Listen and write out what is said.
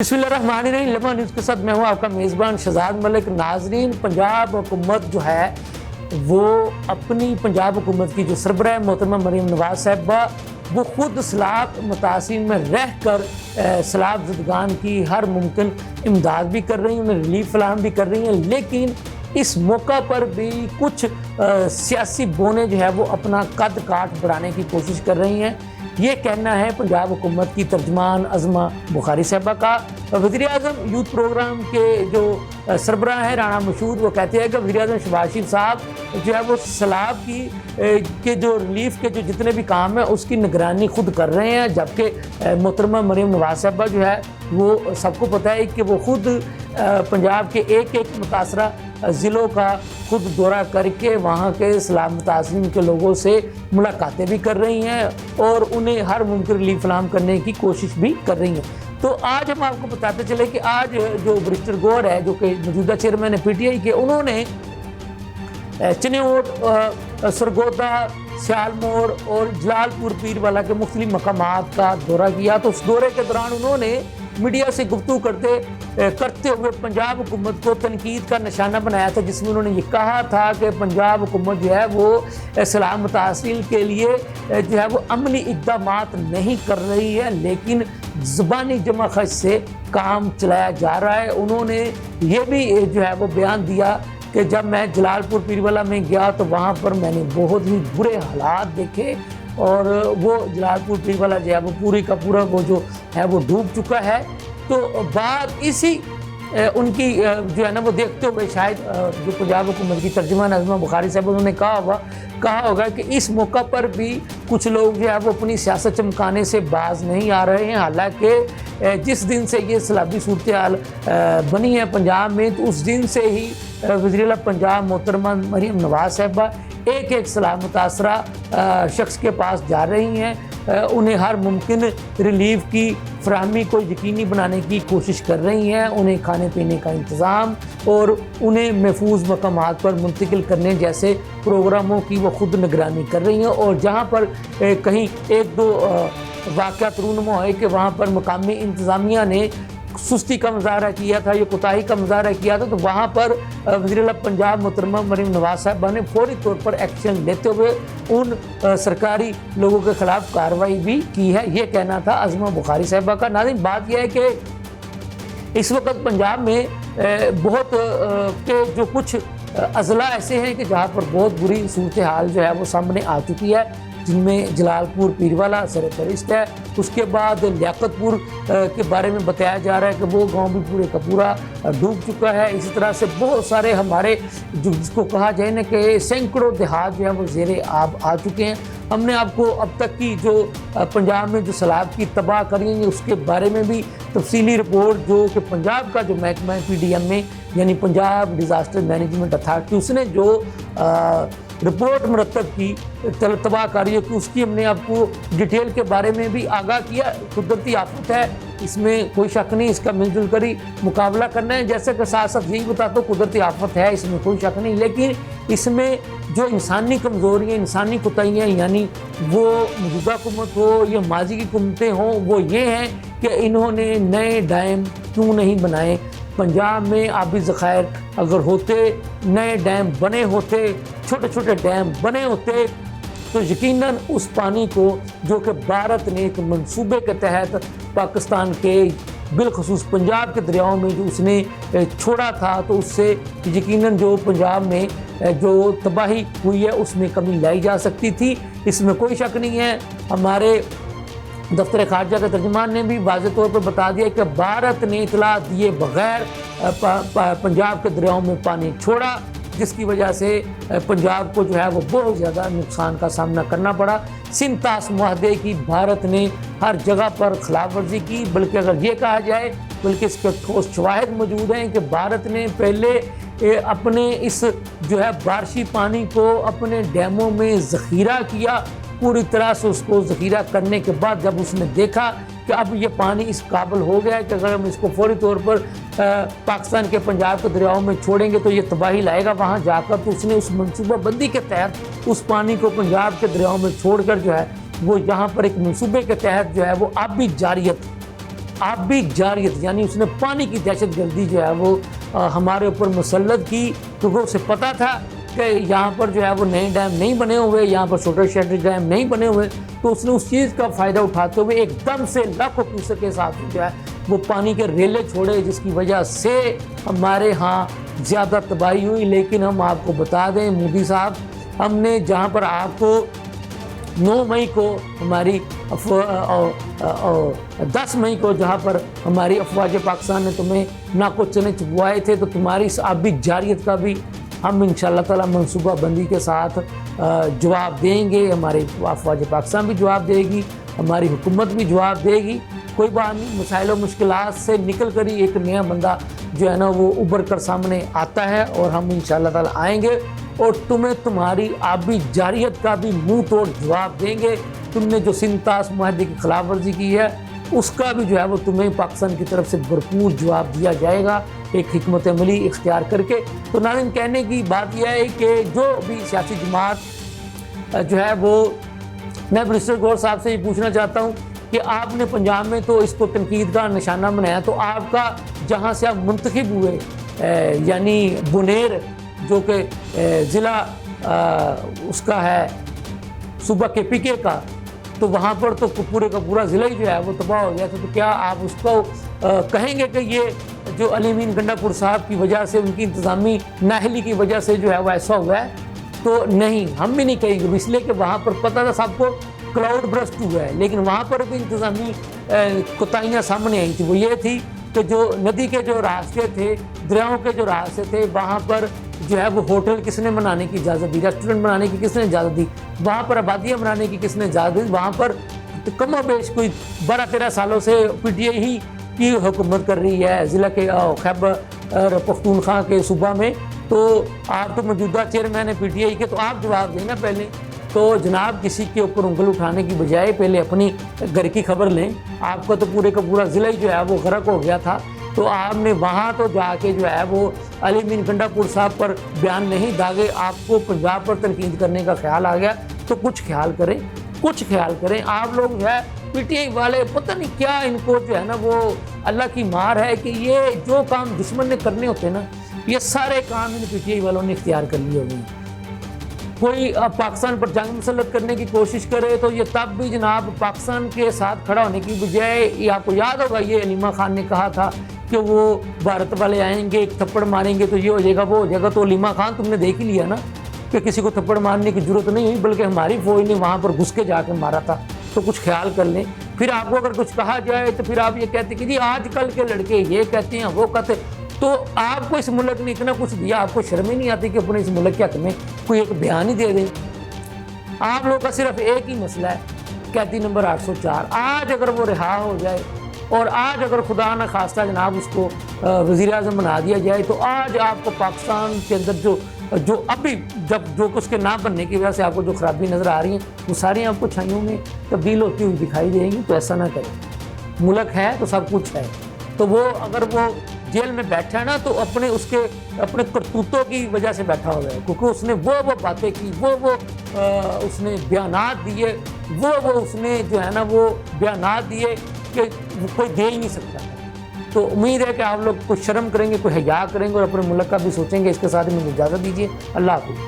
बिस्मिल्लाहिर्रहमानिर्रहीम। लम्हा न्यूज़ के साथ मैं हूँ आपका मेज़बान शहजाद मलिक। नाजरीन, पंजाब हुकूमत जो है वो अपनी पंजाब हुकूमत की जो सरबराह मोहतरमा मरीम नवाज साहिबा वो खुद सैलाब मुतासिरीन में रह कर सैलाब ज़दगान की हर मुमकिन इमदाद भी कर रही हैं, उन्हें रिलीफ फराहम भी कर रही हैं। लेकिन इस मौका पर भी कुछ सियासी बोने जो है वो अपना कद काठ बढ़ाने की कोशिश कर रही हैं। ये कहना है पंजाब हुकूमत की तर्जमान अज़मा बुखारी साहबा का। वज़ीर-ए-आज़म यूथ प्रोग्राम के जो सरबराह हैं राना मशहूद, वो कहते हैं कि वज़ीर-ए-आज़म शहबाज शरीफ साहब जो है वो सैलाब की के जो रिलीफ के जो जितने भी काम हैं उसकी निगरानी खुद कर रहे हैं, जबकि मोहतरमा मरीम नवाज साहिबा जो है वो सबको पता है कि वो खुद पंजाब के एक एक मुतासरा ज़िलों का खुद दौरा करके वहाँ के सैलाब मुतासरीन के लोगों से मुलाकातें भी कर रही हैं और उन्हें हर मुमकिन रिलीफ फराहम करने की कोशिश भी कर रही हैं। तो आज हम आपको बताते चले कि आज जो बैरिस्टर गौहर है, जो कि मौजूदा चेयरमैन है PTI के, उन्होंने चिन्योट, सरगोदा, सियालमोर और जलालपुर पीरवाला के मुख्तलिफ मकामात का दौरा किया। तो उस दौरे के दौरान उन्होंने मीडिया से गुफ्तगू करते हुए पंजाब हुकूमत को तनकीद का निशाना बनाया था, जिसमें उन्होंने ये कहा था कि पंजाब हुकूमत जो है वो सैलाब मुतासरीन के लिए जो है वो अमली इक़दामात नहीं कर रही है, लेकिन ज़बानी जमाखश से काम चलाया जा रहा है। उन्होंने ये भी जो है वो बयान दिया कि जब मैं जलालपुर पीरवाला में गया तो वहाँ पर मैंने बहुत ही बुरे हालात देखे और वो जलालपुर पीरवाला जो है वो पूरी का पूरा वो जो है वो डूब चुका है। तो बात इसी उनकी जो है ना वो देखते हुए शायद जो पंजाब हुकूमत की तर्जुमान अज़मा बुखारी साहब, उन्होंने कहा होगा कि इस मौका पर भी कुछ लोग जो है वो अपनी सियासत चमकाने से बाज नहीं आ रहे हैं। हालांकि जिस दिन से ये सैलाबी सूरत हाल बनी है पंजाब में, तो उस दिन से ही वज़ीर पंजाब मोहतरमा मरीम नवाज साहिबा एक एक सैलाब मुतासरा शख्स के पास जा रही हैं, उन्हें हर मुमकिन रिलीफ की फराहमी को यकीनी बनाने की कोशिश कर रही हैं, उन्हें खाने पीने का इंतज़ाम और उन्हें महफूज मकामात पर मुंतकिल करने जैसे प्रोग्रामों की वो खुद निगरानी कर रही हैं। और जहाँ पर कहीं एक दो वाक़यात रूनुमा है कि वहाँ पर मकामी इंतज़ामिया ने सुस्ती का मुजाहरा किया था, ये कोताही का मुजाहरा किया था, तो वहाँ पर वज़ीर पंजाब मोहतरमा मरीम नवाज साहिबा ने फौरी तौर पर एक्शन लेते हुए उन सरकारी लोगों के ख़िलाफ़ कार्रवाई भी की है। ये कहना था अज़मा बुखारी साहिबा का। नाज़रीन, बात यह है कि इस वक्त पंजाब में बहुत के जो कुछ अज़ला ऐसे हैं कि जहाँ पर बहुत बुरी सूरत हाल जो है वो सामने आ चुकी है, जिनमें जलालपुर पीरवाला सरफहरिस्त है। उसके बाद लियाकतपुर के बारे में बताया जा रहा है कि वो गांव भी पूरे का पूरा डूब चुका है। इसी तरह से बहुत सारे हमारे जो जिसको कहा जाए ना कि सैकड़ों देहात जो है वो ज़ेरे आब आ चुके हैं। हमने आपको अब तक की जो पंजाब में जो सैलाब की तबाह करी है उसके बारे में भी तफसीली रिपोर्ट जो कि पंजाब का जो महकमा है PDM में, यानी पंजाब डिज़ास्टर मैनेजमेंट अथॉरिटी, उसने जो रिपोर्ट मुरतब की तबाहकारियों की, उसकी हमने आपको डिटेल के बारे में भी आगाह किया। कुदरती आफत है, इसमें कोई शक नहीं, इसका मिलजुल कर ही मुकाबला करना है। जैसे कि साथ साथ यही बताता हूँ, कुदरती आफत है, इसमें कोई शक नहीं, लेकिन इसमें जो इंसानी कमज़ोरियाँ, इंसानी कोताहियाँ, यानी वो मौजूदा हुकूमत हो या माजी की हुकूमतें हों, वो ये हैं कि इन्होंने नए डैम क्यों नहीं बनाए। पंजाब में आबी ज़खायर अगर होते, नए डैम बने होते, छोटे छोटे डैम बने होते, तो यकीनन उस पानी को जो कि भारत ने एक मंसूबे के तहत पाकिस्तान के बिलखसूस पंजाब के दरियाओं में जो उसने छोड़ा था, तो उससे यकीनन जो पंजाब में जो तबाही हुई है उसमें कमी लाई जा सकती थी। इसमें कोई शक नहीं है। हमारे दफ्तर खारजा के तर्जुमान ने भी वाज़ेह तौर पर बता दिया कि भारत ने इतला दिए बगैर पंजाब के दरियाओं में पानी छोड़ा, जिसकी वजह से पंजाब को जो है वो बहुत ज़्यादा नुकसान का सामना करना पड़ा। सिंतास मुआहदे की भारत ने हर जगह पर खिलाफ वर्जी की, बल्कि अगर ये कहा जाए, बल्कि इसके ठोस शवाहिद मौजूद हैं कि भारत ने पहले अपने इस जो है बारिशी पानी को अपने डैमों में ज़ख़ीरा किया। पूरी तरह से उसको ज़ख़ीरा करने के बाद जब उसने देखा कि अब ये पानी इस काबिल हो गया है कि अगर हम इसको फौरी तौर पर पाकिस्तान के पंजाब के दरियाओं में छोड़ेंगे तो ये तबाही लाएगा वहाँ जाकर, तो उसने उस मनसूबा बंदी के तहत उस पानी को पंजाब के दरियाओं में छोड़कर जो है वो यहाँ पर एक मनसूबे के तहत जो है वो आबी जारियत آبی جاریت یعنی اس نے پانی کی دہشت گردی جو ہے وہ ہمارے اوپر مسلط کی، کیونکہ اسے پتہ تھا کہ یہاں پر جو ہے وہ نئے ڈیم نہیں بنے ہوئے، یہاں پر چھوٹے چھوٹے ڈیم نہیں بنے ہوئے، تو اس نے اس چیز کا فائدہ اٹھاتے ہوئے ایک دم سے لاکھوں کیوسک کے ساتھ جو ہے وہ پانی کے ریلے چھوڑے، جس کی وجہ سے ہمارے ہاں زیادہ تباہی ہوئی۔ لیکن ہم آپ کو بتا دیں مودی صاحب، ہم نے جہاں پر آپ کو 9 مئی کو ہماری 10 مئی کو جہاں پر ہماری افواج پاکستان نے تمہیں ناکو چنے چبوائے تھے، تو تمہاری اس آبی جاریت کا بھی ہم انشاءاللہ تعالی منصوبہ بندی کے ساتھ جواب دیں گے۔ ہماری افواج پاکستان بھی جواب دے گی، ہماری حکومت بھی جواب دے گی۔ کوئی بات نہیں، مسائل و مشکلات سے نکل کر ہی ایک نیا بندہ جو ہے نا وہ ابھر کر سامنے آتا ہے، اور ہم انشاءاللہ تعالی آئیں گے اور تمہیں تمہاری آبی جاریت کا بھی منہ توڑ جواب دیں گے۔ تم نے جو سندھ طاس معاہدے کی خلاف ورزی کی ہے اس کا بھی جو ہے وہ تمہیں پاکستان کی طرف سے بھرپور جواب دیا جائے گا، ایک حکمت عملی اختیار کر کے۔ تو ناظرین، کہنے کی بات یہ ہے کہ جو بھی سیاسی جماعت جو ہے وہ، میں برسٹر گور صاحب سے یہ پوچھنا چاہتا ہوں کہ آپ نے پنجاب میں تو اس کو تنقید کا نشانہ بنایا، تو آپ کا جہاں سے آپ منتخب ہوئے یعنی بنیر جو کہ ضلع اس کا ہے صوبہ کے پی کے کا، تو وہاں پر تو پورے کا پورا ضلع ہی جو ہے وہ تباہ ہو گیا تھا۔ تو کیا آپ اس کو کہیں گے کہ یہ جو علی امین گنڈا پور صاحب کی وجہ سے، ان کی انتظامی نااہلی کی وجہ سے جو ہے وہ ایسا ہوا ہے؟ تو نہیں، ہم بھی نہیں کہیں گے، اس لیے کہ وہاں پر پتہ تھا سب کو کلاؤڈ برسٹ ہوا ہے، لیکن وہاں پر بھی انتظامی کوتاہیاں سامنے آئی تھی۔ وہ یہ تھی کہ جو ندی کے جو راستے تھے، دریاؤں کے جو راستے تھے، وہاں پر جو ہے وہ ہوٹل کس نے بنانے کی اجازت دی، ریسٹورنٹ بنانے کی کس نے اجازت دی، وہاں پر آبادیاں بنانے کی کس نے اجازت دی؟ وہاں پر کم و بیش کوئی 12-13 سالوں سے پی ٹی آئی ہی کی حکومت کر رہی ہے ضلع کے خیبر پختونخوا کے صوبہ میں۔ تو آپ تو موجودہ چیئرمین ہیں پی ٹی آئی کے، تو آپ جواب دیں نا پہلے۔ تو جناب، کسی کے اوپر انگل اٹھانے کی بجائے پہلے اپنی گھر کی خبر لیں۔ آپ کا تو پورے کا پورا ضلع ہی جو ہے وہ غرق ہو گیا تھا، تو آپ نے وہاں تو جا کے جو ہے وہ علی امین گنڈا پور صاحب پر بیان نہیں داغے، آپ کو پنجاب پر تنقید کرنے کا خیال آ گیا۔ تو کچھ خیال کریں، کچھ خیال کریں۔ آپ لوگ جو ہے پی ٹی آئی والے، پتہ نہیں کیا ان کو جو ہے نا وہ اللہ کی مار ہے کہ یہ جو کام دشمن نے کرنے ہوتے ہیں نا، یہ سارے کام ان پی ٹی آئی والوں نے اختیار کر لیے ہوئے ہیں۔ کوئی پاکستان پر جنگ مسلط کرنے کی کوشش کرے تو یہ تب بھی جناب پاکستان کے ساتھ کھڑا ہونے کی بجائے، یہ آپ کو یاد ہوگا یہ علیمہ خان نے کہا تھا کہ وہ بھارت والے آئیں گے، ایک تھپڑ ماریں گے تو یہ ہو جائے گا، وہ ہو جائے گا۔ تو علیمہ خان تم نے دیکھ ہی لیا نا کہ کسی کو تھپڑ مارنے کی ضرورت نہیں ہوئی، بلکہ ہماری فوج نے وہاں پر گھس کے جا کے مارا تھا۔ تو کچھ خیال کر لیں۔ پھر آپ کو اگر کچھ کہا جائے تو پھر آپ یہ کہتے کہ جی آج کل کے لڑکے یہ کہتے ہیں وہ کہتے، تو آپ کو اس ملک نے اتنا کچھ دیا، آپ کو شرم ہی نہیں آتی کہ اپنے اس ملک کے حق میں کوئی ایک بیان ہی دے دیں؟ آپ لوگ کا صرف ایک ہی مسئلہ ہے، قیدی نمبر 804۔ آج اگر وہ رہا ہو جائے اور آج اگر خدا نہ خواستہ جناب اس کو وزیر اعظم بنا دیا جائے، تو آج آپ کو پاکستان کے اندر جو ابھی جب جو اس کے نہ بننے کی وجہ سے آپ کو جو خرابی نظر آ رہی ہیں، وہ ساری آپ کو چھائیوں میں تبدیل ہوتی ہوئی دکھائی دیں گی۔ تو ایسا نہ کریں، ملک ہے تو سب کچھ ہے۔ تو وہ اگر وہ جیل میں بیٹھا ہے نا، تو اپنے کرتوتوں کی وجہ سے بیٹھا ہوا ہے، کیونکہ اس نے وہ باتیں کی، وہ اس نے بیانات دیے، وہ اس نے جو ہے نا وہ بیانات دیے کہ کوئی دے ہی نہیں سکتا۔ تو امید ہے کہ آپ لوگ کچھ شرم کریں گے، کوئی حیا کریں گے اور اپنے ملک کا بھی سوچیں گے۔ اس کے ساتھ مجھے اجازت دیجیے، اللہ حافظ۔